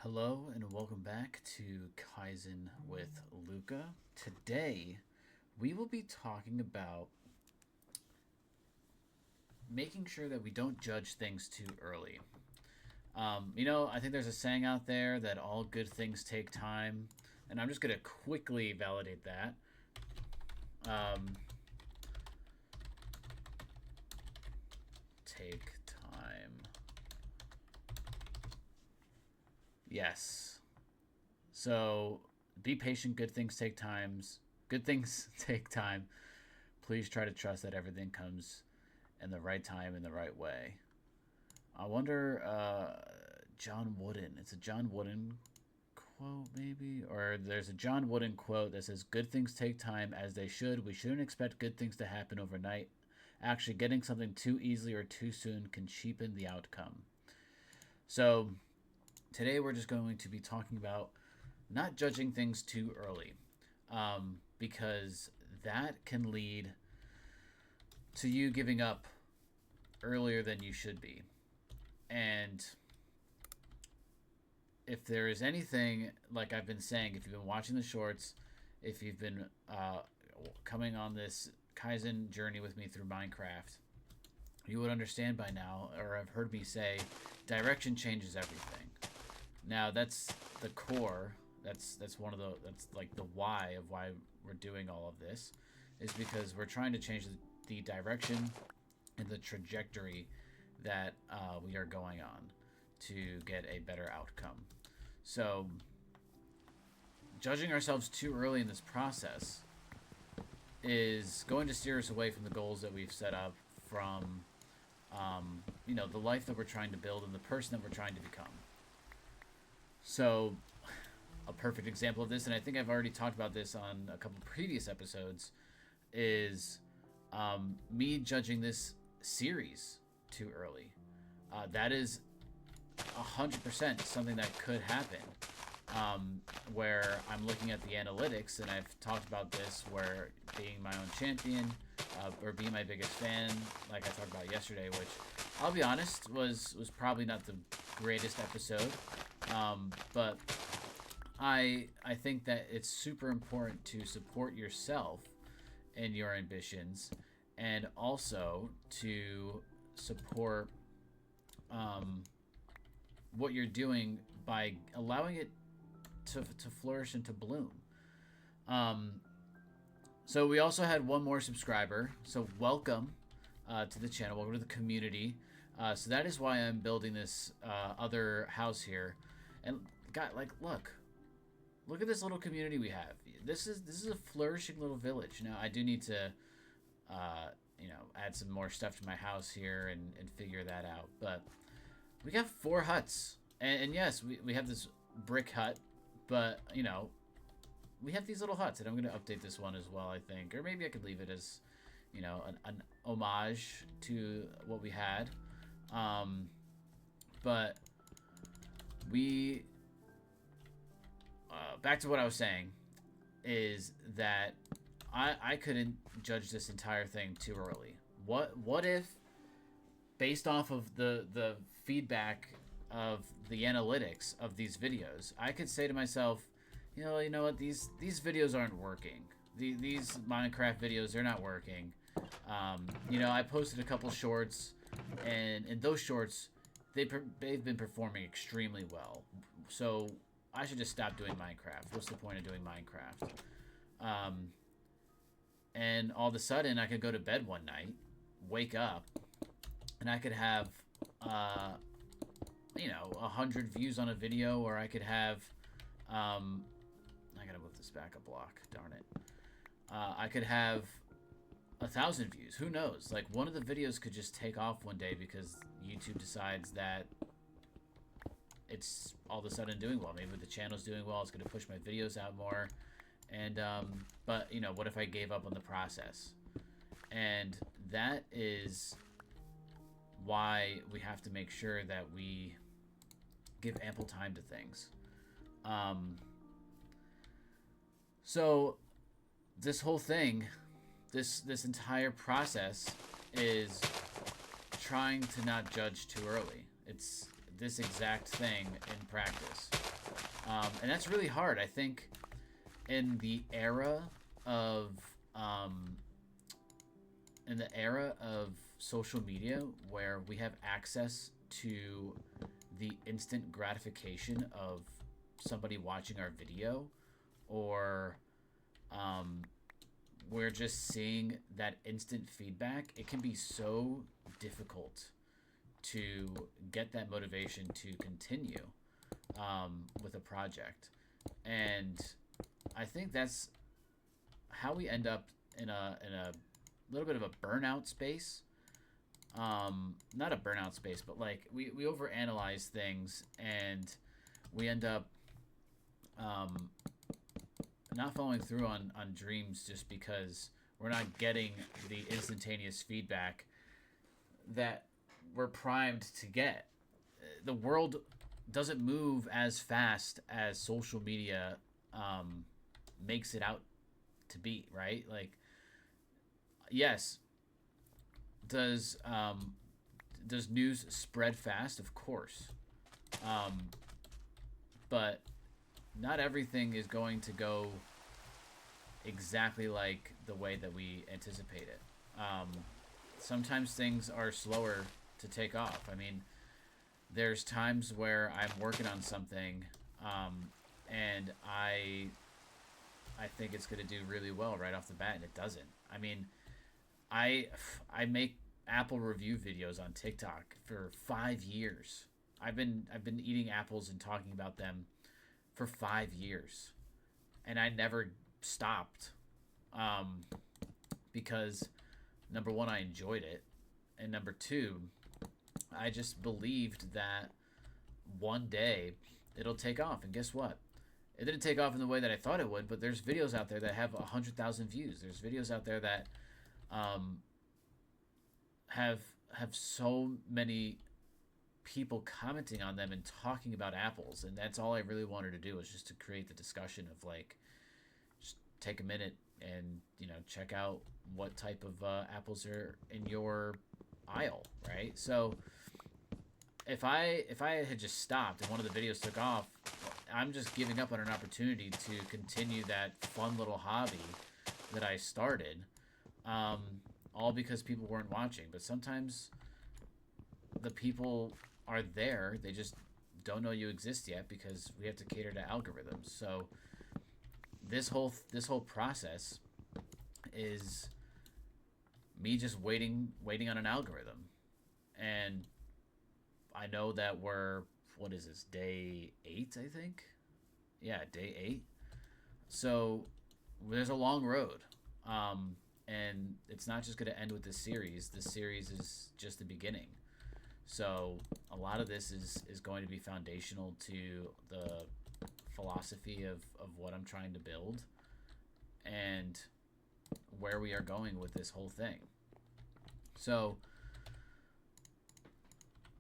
Hello and welcome back to Kaizen with Luca. Today, we will be talking about making sure that we don't judge things too early. I think there's a saying out there that all good things take time, and I'm just going to quickly validate that. Um, take time. Yes. So, be patient. Good things take times. Good things take time. Please try to trust that everything comes in the right time in the right way. I wonder, John Wooden. It's a John Wooden quote, maybe? Or there's a John Wooden quote that says, "Good things take time as they should. We shouldn't expect good things to happen overnight. Actually, getting something too easily or too soon can cheapen the outcome." So, today we're just going to be talking about not judging things too early, because that can lead to you giving up earlier than you should be. And if there is anything, like I've been saying, if you've been watching the shorts, if you've been coming on this Kaizen journey with me through Minecraft, you would understand by now, or have heard me say, direction changes everything. Now that's the core. That's one of that's like the why of why we're doing all of this, is because we're trying to change the direction and the trajectory that we are going on to get a better outcome. So, judging ourselves too early in this process is going to steer us away from the goals that we've set up, from the life that we're trying to build and the person that we're trying to become. So, a perfect example of this, and I think I've already talked about this on a couple previous episodes, is me judging this series too early. That is 100% something that could happen, where I'm looking at the analytics, and I've talked about this, where being my own champion, or being my biggest fan, like I talked about yesterday, which I'll be honest was probably not the greatest episode, but I think that it's super important to support yourself and your ambitions, and also to support what you're doing by allowing it to flourish and to bloom. Um, so we also had one more subscriber. So welcome to the channel. Welcome to the community. So that is why I'm building this other house here. And look at this little community we have. This is a flourishing little village. Now I do need to add some more stuff to my house here and figure that out. But we got 4 huts. And yes, we have this brick hut, but, we have these little huts. And I'm going to update this one as well, I think. Or maybe I could leave it as, an homage to what we had. But we... back to what I was saying, is that I couldn't judge this entire thing too early. What if, based off of the feedback of the analytics of these videos, I could say to myself, you know what, these videos aren't working. These Minecraft videos, they're not working. I posted a couple shorts, and in those shorts, they've been performing extremely well. So I should just stop doing Minecraft. What's the point of doing Minecraft? And all of a sudden, I could go to bed one night, wake up, and I could have 100 views on a video, or I could have, I gotta move this back a block, darn it. I could have 1,000 views. Who knows? Like, one of the videos could just take off one day because YouTube decides that it's all of a sudden doing well. Maybe the channel's doing well. It's gonna push my videos out more. And, but, what if I gave up on the process? And that is why we have to make sure that we give ample time to things. So this whole thing, this entire process is trying to not judge too early. this exact thing in practice. And that's really hard. I think in the era of social media, where we have access to the instant gratification of somebody watching our video, or we're just seeing that instant feedback, it can be so difficult to get that motivation to continue with a project. And I think that's how we end up in a little bit of a burnout space. Not a burnout space, but like we overanalyze things, and we end up not following through on dreams just because we're not getting the instantaneous feedback that we're primed to get. The world doesn't move as fast as social media makes it out to be, right? Like, yes, does news spread fast? Of course, but not everything is going to go exactly like the way that we anticipate it. Sometimes things are slower to take off. I mean, there's times where I'm working on something, and I think it's going to do really well right off the bat, and it doesn't. I mean, I make apple review videos on TikTok for 5 years. I've been eating apples and talking about them for 5 years, and I never stopped, because number one, I enjoyed it, and number two, I just believed that one day it'll take off. And guess what? It didn't take off in the way that I thought it would, but there's videos out there that have 100,000 views. There's videos out there that have so many people commenting on them and talking about apples, and that's all I really wanted to do, was just to create the discussion of, like, just take a minute and check out what type of apples are in your aisle, right? So if I had just stopped and one of the videos took off, I'm just giving up on an opportunity to continue that fun little hobby that I started, all because people weren't watching. But sometimes the people are there, they just don't know you exist yet, because we have to cater to algorithms. So this whole process is me just waiting on an algorithm. And I know that we're, what is this, day 8, I think? Yeah, day 8. So there's a long road. And it's not just going to end with this series. This series is just the beginning. So a lot of this is going to be foundational to the philosophy of what I'm trying to build and where we are going with this whole thing. So,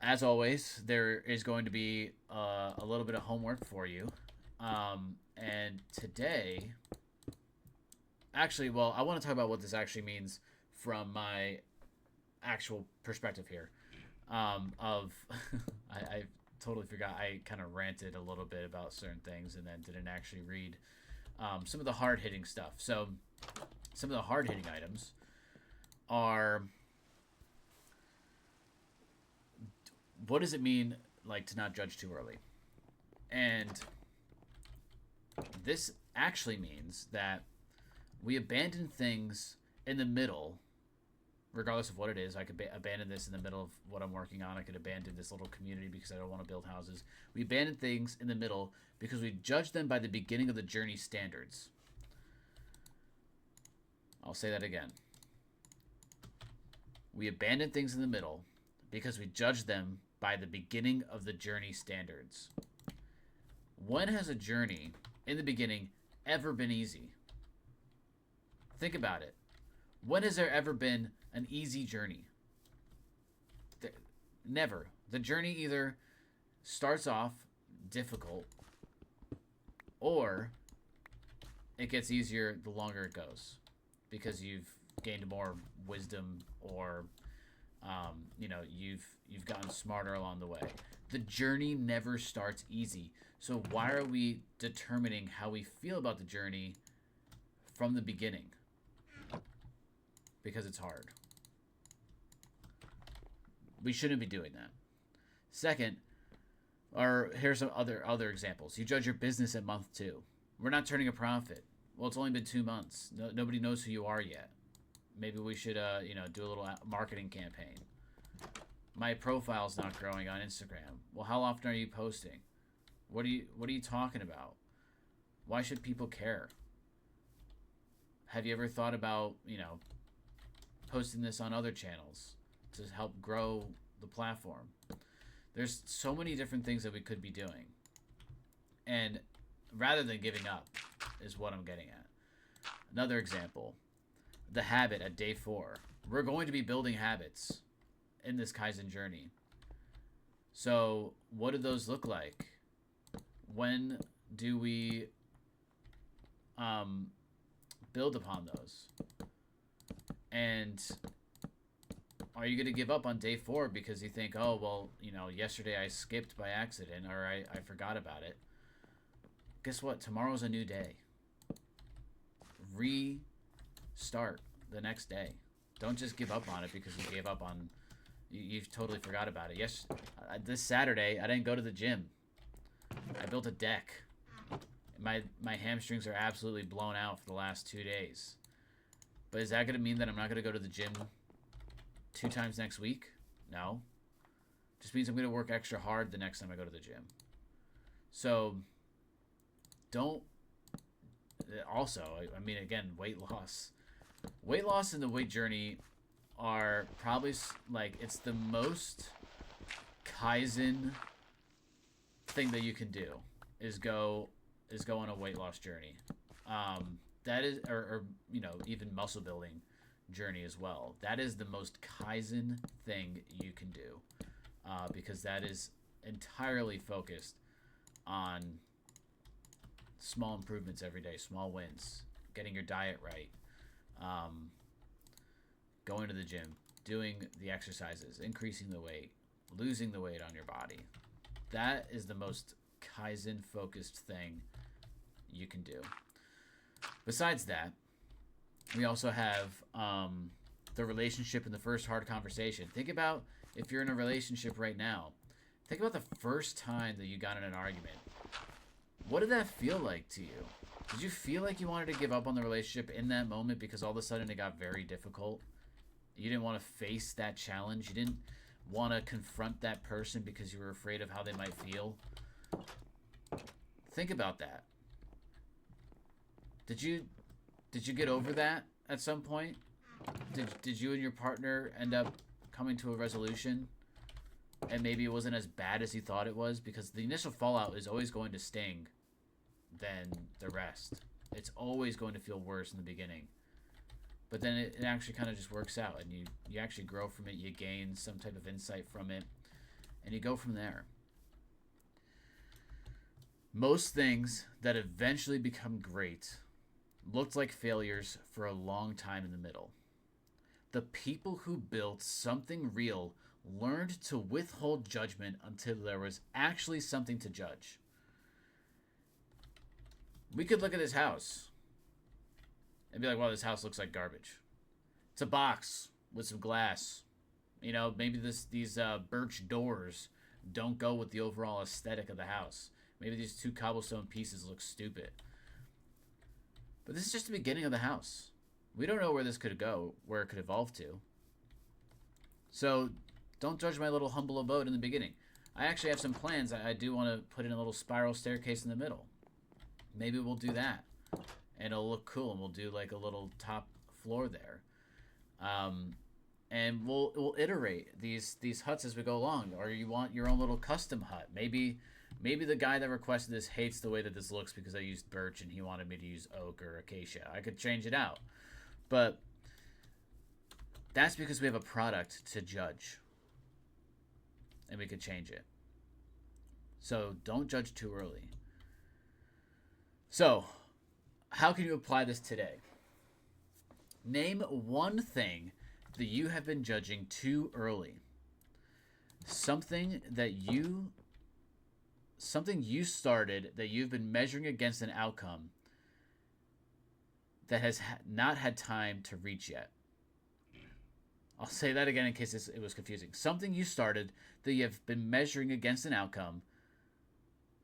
as always, there is going to be a little bit of homework for you. And today, actually, well, I want to talk about what this actually means from my actual perspective here. I totally forgot. I kind of ranted a little bit about certain things and then didn't actually read some of the hard-hitting stuff. So some of the hard-hitting items are, what does it mean, like, to not judge too early? And this actually means that we abandon things in the middle, regardless of what it is. I could abandon this in the middle of what I'm working on. I could abandon this little community because I don't want to build houses. We abandon things in the middle because we judge them by the beginning of the journey standards. I'll say that again. We abandon things in the middle because we judge them by the beginning of the journey standards. When has a journey in the beginning ever been easy? Think about it. When has there ever been an easy journey? Never. The journey either starts off difficult or it gets easier the longer it goes because you've gained more wisdom or you've gotten smarter along the way. The journey never starts easy. So why are we determining how we feel about the journey from the beginning? Because it's hard. We shouldn't be doing that. Second, or here's some other examples. You judge your business at month 2. We're not turning a profit. Well, it's only been 2 months. Nobody knows who you are yet. Maybe we should, do a little marketing campaign. My profile's not growing on Instagram. Well, how often are you posting? What are you talking about? Why should people care? Have you ever thought about, posting this on other channels to help grow the platform? There's so many different things that we could be doing. And rather than giving up is what I'm getting at. Another example, the habit at day 4. We're going to be building habits in this Kaizen journey. So what do those look like? When do we build upon those? And are you going to give up on day 4 because you think, oh, well, yesterday I skipped by accident or I forgot about it? Guess what? Tomorrow's a new day. Restart the next day. Don't just give up on it because you gave up on... You've totally forgot about it. Yes, this Saturday, I didn't go to the gym. I built a deck. My hamstrings are absolutely blown out for the last 2 days. But is that going to mean that I'm not going to go to the gym 2 times next week? No. Just means I'm going to work extra hard the next time I go to the gym. So, don't... Also, again, weight loss. Weight loss and the weight journey are probably, it's the most Kaizen thing that you can do is go on a weight loss journey. That is, or even muscle building journey as well. That is the most Kaizen thing you can do, because that is entirely focused on small improvements every day, small wins, getting your diet right, going to the gym, doing the exercises, increasing the weight, losing the weight on your body. That is the most Kaizen focused thing you can do. Besides that, we also have the relationship in the first hard conversation. Think about if you're in a relationship right now. Think about the first time that you got in an argument. What did that feel like to you? Did you feel like you wanted to give up on the relationship in that moment because all of a sudden it got very difficult? You didn't want to face that challenge. You didn't want to confront that person because you were afraid of how they might feel. Think about that. Did you get over that at some point? Did you and your partner end up coming to a resolution? And maybe it wasn't as bad as you thought it was, because the initial fallout is always going to sting than the rest. It's always going to feel worse in the beginning. But then it actually kind of just works out, and you actually grow from it, you gain some type of insight from it, and you go from there. Most things that eventually become great looked like failures for a long time in the middle. The people who built something real learned to withhold judgment until there was actually something to judge. We could look at this house and be like, wow, this house looks like garbage. It's a box with some glass. Maybe these birch doors don't go with the overall aesthetic of the house. Maybe these 2 cobblestone pieces look stupid. But this is just the beginning of the house. We don't know where this could go, where it could evolve to. So don't judge my little humble abode in the beginning. I actually have some plans. I do want to put in a little spiral staircase in the middle. Maybe we'll do that. And it'll look cool, and we'll do like a little top floor there. And we'll iterate these huts as we go along. Or you want your own little custom hut. Maybe the guy that requested this hates the way that this looks because I used birch and he wanted me to use oak or acacia. I could change it out. But that's because we have a product to judge. And we could change it. So don't judge too early. So, how can you apply this today? Name one thing that you have been judging too early. Something that you something you started that you've been measuring against an outcome that has not had time to reach yet. I'll say that again in case it was confusing. Something you started that you have been measuring against an outcome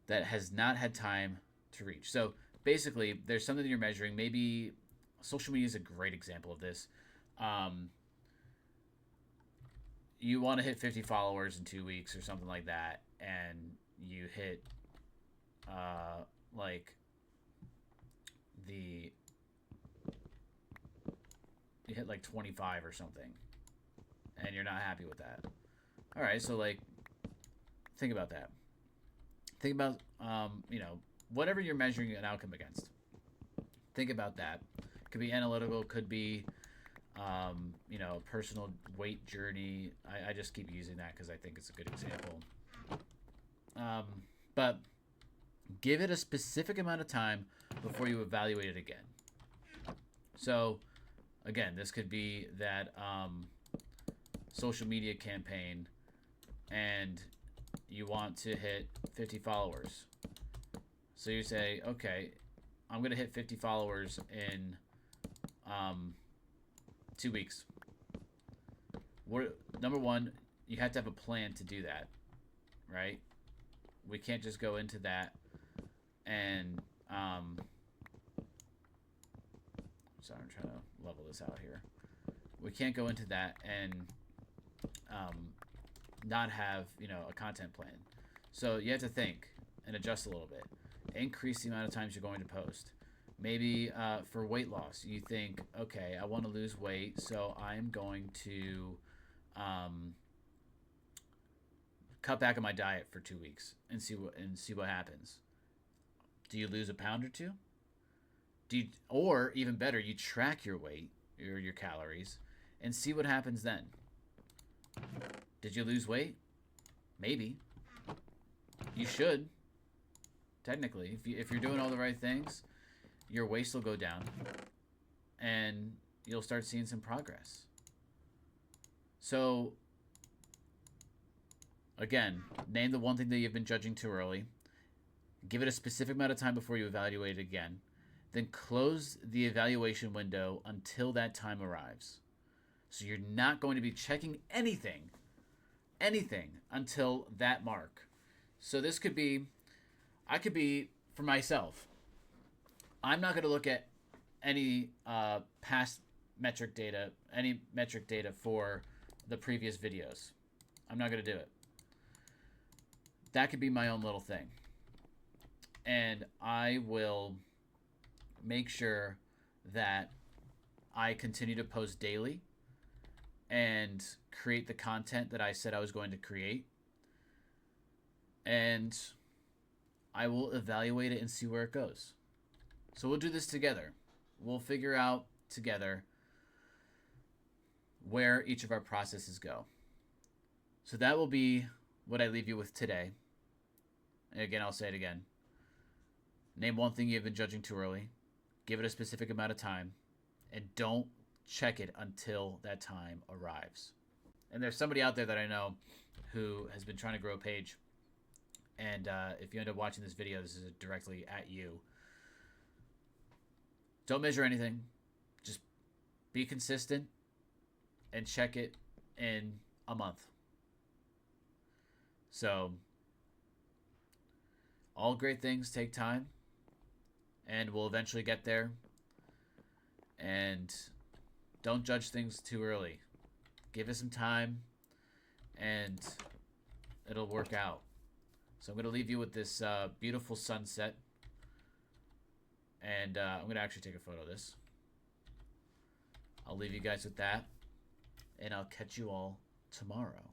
that has not had time to reach. So basically, there's something that you're measuring. Maybe social media is a great example of this. You want to hit 50 followers in 2 weeks or something like that, and you hit like the you hit like 25 or something, and you're not happy with that. All right, so like think about that. Think about whatever you're measuring an outcome against. Think about that. Could be analytical, could be personal weight journey. I just keep using that because I think it's a good example. But give it a specific amount of time before you evaluate it again. So, again, this could be that social media campaign, and you want to hit 50 followers. So you say, okay, I'm going to hit 50 followers in 2 weeks. Number one, you have to have a plan to do that, right? We can't just go into that and sorry, I'm trying to level this out here. We can't go into that and not have a content plan. So you have to think and adjust a little bit. Increase the amount of times you're going to post. Maybe for weight loss, you think, okay, I want to lose weight, so I'm going to cut back on my diet for 2 weeks and see what happens. Do you lose a pound or two? Or even better, you track your weight or your calories and see what happens then. Did you lose weight? Maybe. You should. Technically, if you're doing all the right things, your waist will go down and you'll start seeing some progress. So, again, name the one thing that you've been judging too early. Give it a specific amount of time before you evaluate it again. Then close the evaluation window until that time arrives. So you're not going to be checking anything until that mark. So this could be, for myself, I'm not going to look at any past metric data for the previous videos. I'm not going to do it. That could be my own little thing. And I will make sure that I continue to post daily and create the content that I said I was going to create. And I will evaluate it and see where it goes. So we'll do this together. We'll figure out together where each of our processes go. So that will be what I leave you with today. And again, I'll say it again. Name one thing you've been judging too early. Give it a specific amount of time. And don't check it until that time arrives. And there's somebody out there that I know who has been trying to grow a page. And if you end up watching this video, this is directly at you. Don't measure anything. Just be consistent and check it in a month. So, all great things take time, and we'll eventually get there. And don't judge things too early. Give it some time, and it'll work out. So I'm going to leave you with this beautiful sunset. And I'm going to actually take a photo of this. I'll leave you guys with that. And I'll catch you all tomorrow.